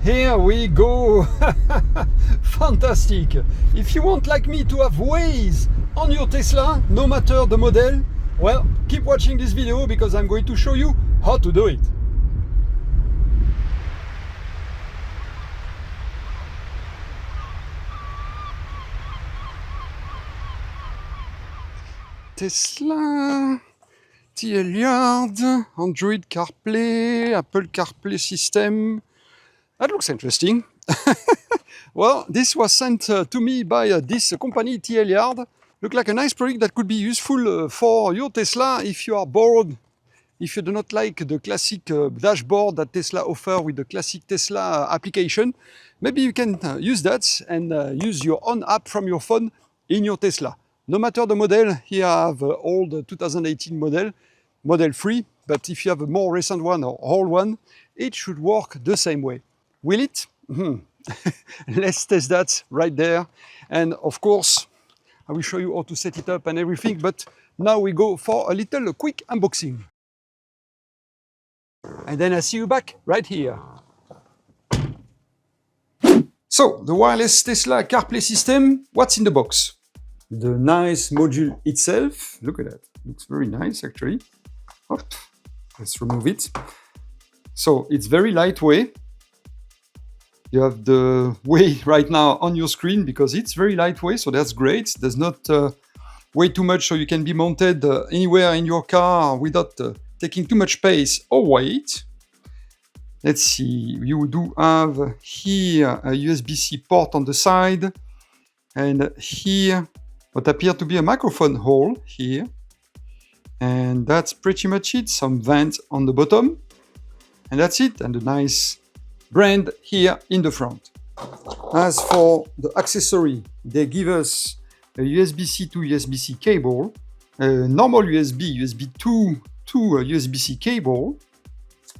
Here we go. Fantastic. If you want, like me, to have Waze on your Tesla, no matter the model, well, keep watching this video because I'm going to show you how to do it. Tesla, TLYARD, Android Carplay, Apple Carplay system. That looks interesting. Well, this was sent to me by this company, TLYARD. Look like a nice product that could be useful for your Tesla if you are bored, if you do not like the classic dashboard that Tesla offers with the classic Tesla application. Maybe you can use that and use your own app from your phone in your Tesla. No matter the model, here I have an old 2018 model, Model 3, but if you have a more recent one or old one, it should work the same way. Will it? Let's test that right there. And of course, I will show you how to set it up and everything, but now we go for a little quick unboxing. And then I see you back right here. So, the wireless Tesla CarPlay system, what's in the box? The nice module itself, look at that, looks very nice actually. Hop. Let's remove it. So, it's very lightweight. You have the weight right now on your screen because it's very lightweight, so that's great. There's not weigh too much, so you can be mounted anywhere in your car without taking too much space or weight. Let's see, you do have here a USB-C port on the side, and here what appears to be a microphone hole here. And that's pretty much it, some vent on the bottom. And that's it, and a nice brand here in the front. As for the accessory, they give us a USB-C to USB-C cable, a normal USB 2 to a USB-C cable,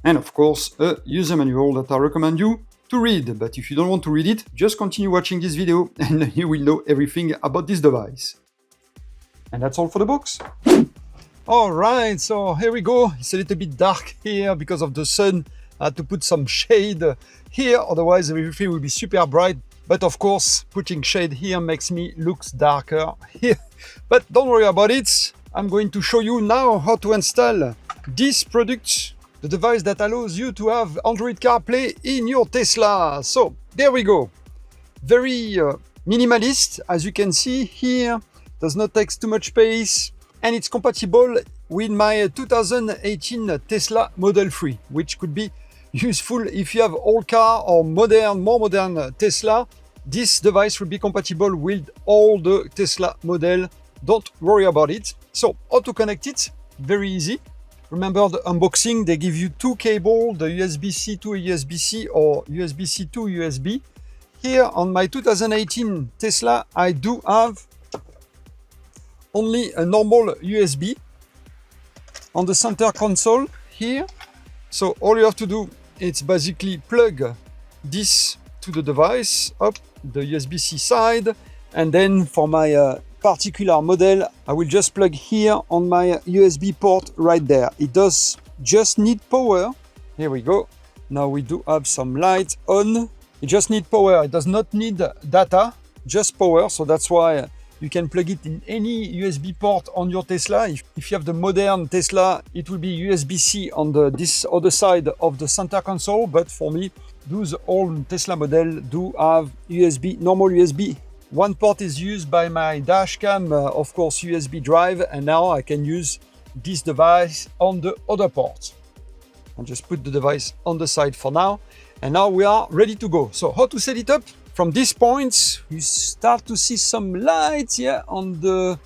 and of course a user manual that I recommend you to read. But if you don't want to read it, just continue watching this video and you will know everything about this device. And that's all for the box. All right, so here we go. It's a little bit dark here because of the sun. I had to put some shade here, otherwise everything will be super bright. But of course, putting shade here makes me look darker here. But don't worry about it. I'm going to show you now how to install this product, the device that allows you to have Android CarPlay in your Tesla. So there we go. Very minimalist, as you can see here. Does not take too much space, and it's compatible with my 2018 Tesla Model 3, which could be useful if you have old car or more modern Tesla. This device will be compatible with all the Tesla model. Don't worry about it. So how to connect it? Very easy. Remember the unboxing, they give you two cables, the USB-C to USB-C or USB-C to USB. Here on my 2018 Tesla, I do have only a normal USB on the center console here. So all you have to do is basically plug this to the device, up the USB-C side, and then for my particular model, I will just plug here on my USB port right there. It does just need power. Here we go. Now we do have some light on. It just needs power. It does not need data, just power. So that's why you can plug it in any USB port on your Tesla. If you have the modern Tesla, it will be USB-C on this other side of the center console. But for me, those old Tesla model do have USB, normal USB. One port is used by my dashcam, of course, USB drive, and now I can use this device on the other port. I'll just put the device on the side for now, and now we are ready to go. So how to set it up? From this point, you start to see some lights here on the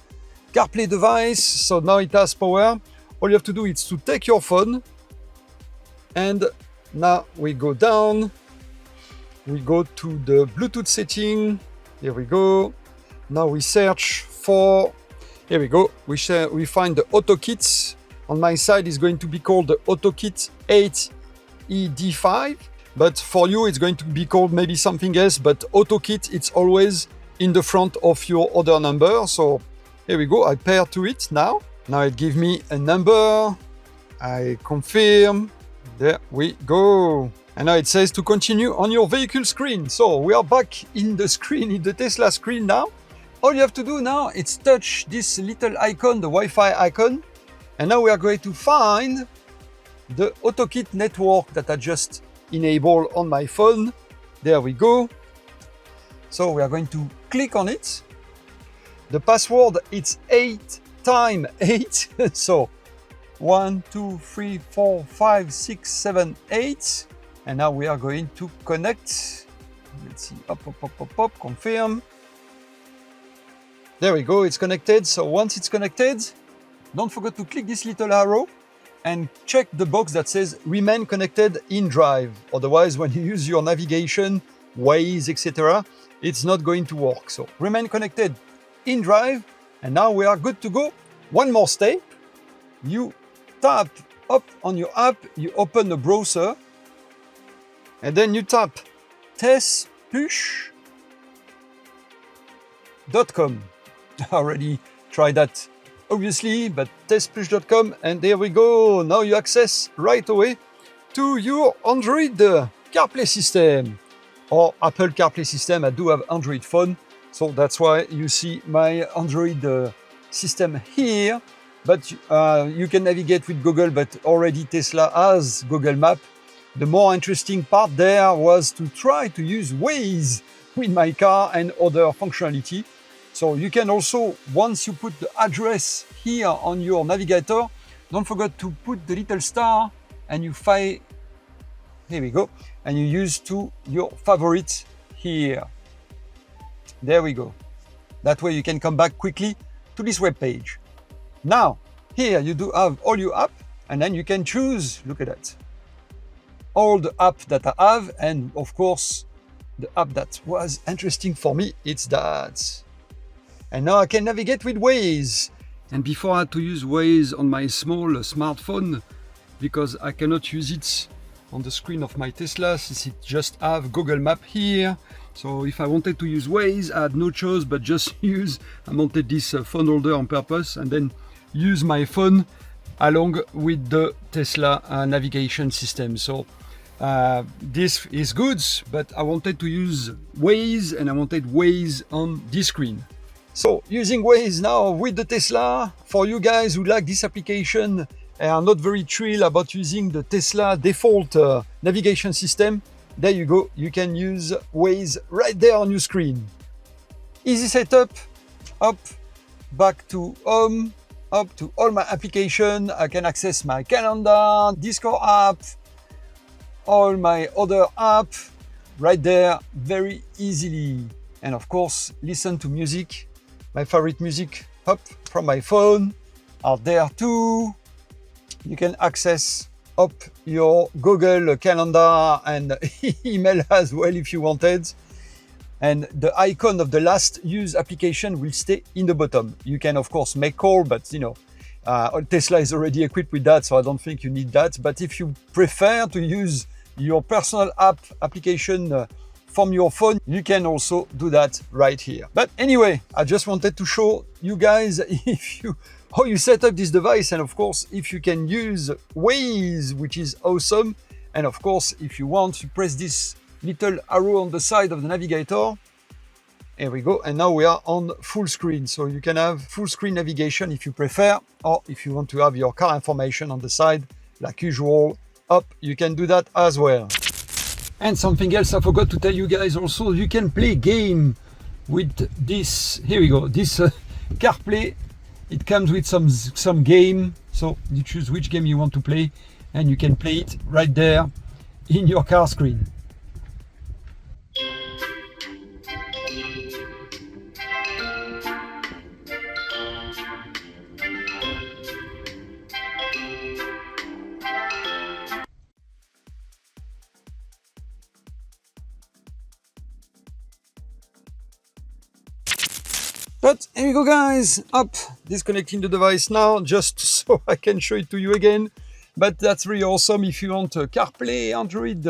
CarPlay device. So now it has power. All you have to do is to take your phone, and now we go down. We go to the Bluetooth setting. Here we go. Now we search for, here we go. We find the AutoKit. On my side is going to be called the AutoKit 8ED5. But for you, it's going to be called maybe something else. But AutoKit, it's always in the front of your order number. So here we go. I pair to it now. Now it gives me a number. I confirm. There we go. And now it says to continue on your vehicle screen. So we are back in the screen, in the Tesla screen now. All you have to do now is touch this little icon, the Wi-Fi icon. And now we are going to find the AutoKit network that I just enabled on my phone. There we go. So we are going to click on it. The password, it's 8 times 8. So 1, 2, 3, 4, 5, 6, 7, 8. And now we are going to connect. Let's see, up, confirm. There we go, it's connected. So once it's connected, don't forget to click this little arrow and check the box that says remain connected in drive. Otherwise, when you use your navigation, Waze, etc., it's not going to work. So remain connected in drive. And now we are good to go. One more step. You tap up on your app, you open the browser, and then you tap testpush.com. I already tried that, obviously, but testpush.com, and there we go. Now you access right away to your Android CarPlay system or Apple CarPlay system. I do have Android phone, so that's why you see my Android system here. But you can navigate with Google, but already Tesla has Google Map. The more interesting part there was to try to use Waze with my car and other functionality. So you can also, once you put the address here on your navigator, don't forget to put the little star and you find, here we go, and you use to your favorites here. There we go. That way you can come back quickly to this web page. Now, here you do have all your app, and then you can choose, look at that, all the app that I have, and of course, the app that was interesting for me, it's that. And now I can navigate with Waze. And before I had to use Waze on my small smartphone, because I cannot use it on the screen of my Tesla, since it just have Google Map here. So if I wanted to use Waze, I had no choice but just use, I mounted this phone holder on purpose, and then use my phone along with the Tesla navigation system. So this is good, but I wanted to use Waze, and I wanted Waze on this screen. So using Waze now with the Tesla, for you guys who like this application and are not very thrilled about using the Tesla default navigation system, there you go, you can use Waze right there on your screen. Easy setup, up, back to home, up to all my application. I can access my calendar, Discord app, all my other app right there very easily. And of course, listen to music. My favorite music up from my phone are there too. You can access up your Google Calendar and email as well if you wanted. And the icon of the last used application will stay in the bottom. You can of course make call, but you know, Tesla is already equipped with that, so I don't think you need that. But if you prefer to use your personal application from your phone, you can also do that right here. But anyway, I just wanted to show you guys how you set up this device, and of course, if you can use Waze, which is awesome. And of course, if you want, you press this little arrow on the side of the navigator. Here we go, and now we are on full screen. So you can have full screen navigation if you prefer, or if you want to have your car information on the side, like usual, up, you can do that as well. And something else I forgot to tell you guys also, you can play game with this, here we go, this CarPlay. It comes with some game, so you choose which game you want to play, and you can play it right there in your car screen. But here we go guys, up, disconnecting the device now, just so I can show it to you again. But that's really awesome if you want CarPlay, Android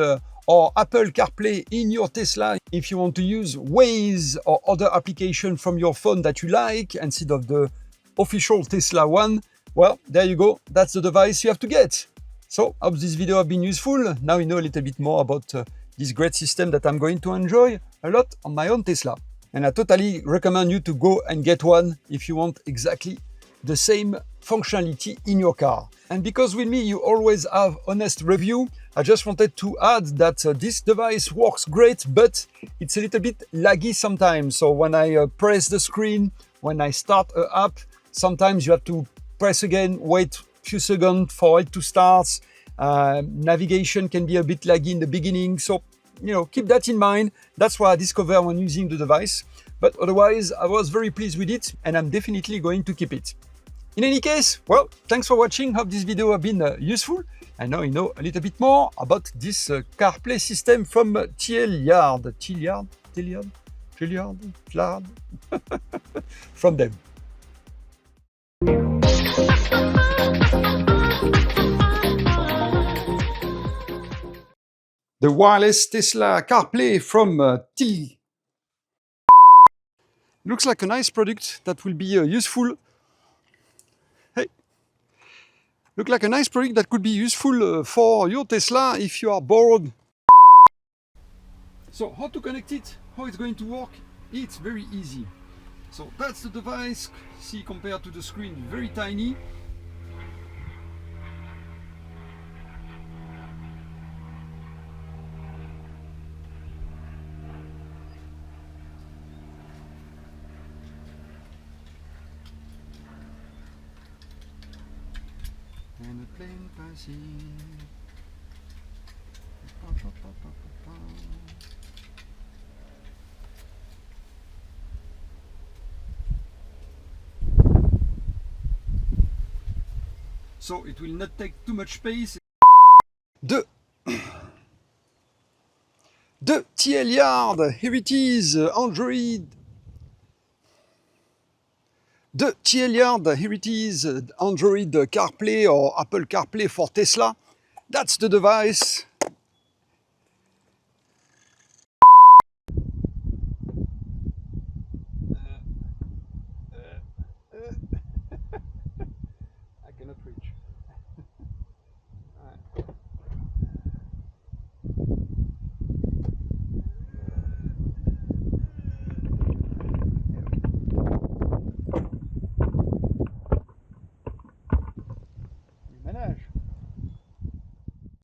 or Apple CarPlay in your Tesla. If you want to use Waze or other application from your phone that you like instead of the official Tesla one, well, there you go, that's the device you have to get. So, I hope this video has been useful. Now you know a little bit more about this great system that I'm going to enjoy a lot on my own Tesla. And I totally recommend you to go and get one if you want exactly the same functionality in your car. And because with me you always have honest review, I just wanted to add that this device works great, but it's a little bit laggy sometimes. So when I press the screen, when I start an app, sometimes you have to press again, wait a few seconds for it to start. Navigation can be a bit laggy in the beginning. So, you know, keep that in mind. That's what I discovered when using the device. But otherwise, I was very pleased with it and I'm definitely going to keep it. In any case, well, thanks for watching. Hope this video has been useful. And now you know a little bit more about this CarPlay system from TLYARD. TLYARD? From them. The wireless Tesla CarPlay from Looks like a nice product that will be useful. Hey, look like a nice product that could be useful for your Tesla if you are bored. So how to connect it? How it's going to work? It's very easy. So that's the device. See, compared to the screen, very tiny. And a plane passing. So it will not take too much space. The TLYARD, here it is, Android. The TLYARD, here it is, Android CarPlay or Apple CarPlay for Tesla. That's the device.